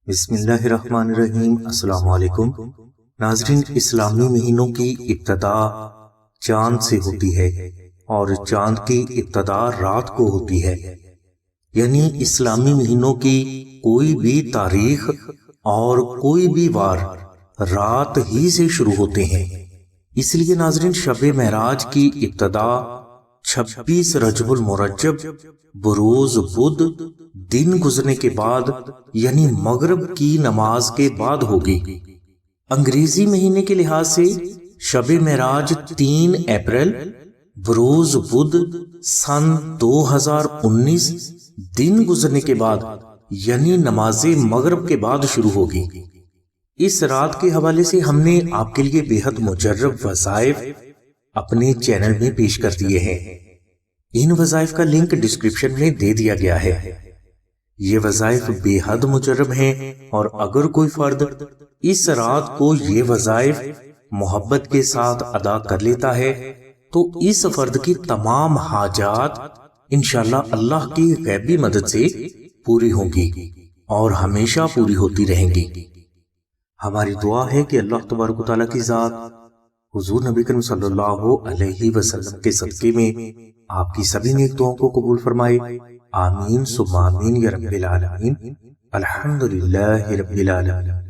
بسم اللہ الرحمن الرحیم۔ السلام علیکم ناظرین، اسلامی مہینوں کی ابتدا چاند سے ہوتی ہے اور چاند کی ابتدا رات کو ہوتی ہے، یعنی اسلامی مہینوں کی کوئی بھی تاریخ اور کوئی بھی وار رات ہی سے شروع ہوتے ہیں۔ اس لیے ناظرین، شب معراج کی ابتدا 26 رجب المرجب بروز بدھ دن گزرنے کے بعد یعنی مغرب کی نماز کے بعد ہوگی۔ انگریزی مہینے کے لحاظ سے شب معراج 3 اپریل بروز بدھ سن 2019 دن گزرنے کے بعد یعنی نماز مغرب کے بعد شروع ہوگی۔ اس رات کے حوالے سے ہم نے آپ کے لیے بے حد مجرب وظائف اپنے چینل میں پیش کر دیے ہیں۔ ان وظائف کا لنک ڈسکرپشن میں دے دیا گیا ہے۔ یہ وظائف بے حد مجرب ہیں اور اگر کوئی فرد اس رات کو یہ وظائف محبت کے ساتھ ادا کر لیتا ہے تو اس فرد کی تمام حاجات انشاءاللہ اللہ کی غیبی مدد سے پوری ہوں گی اور ہمیشہ پوری ہوتی رہیں گی۔ ہماری دعا ہے کہ اللہ تبارک و تعالیٰ کی ذات حضور نبی کریم صلی اللہ علیہ وسلم کے صدقے میں آپ کی سبھی نیک دعاؤں کو قبول فرمائے۔ آمین ثم آمین یا رب العالمین۔ الحمدللہ رب العالمین۔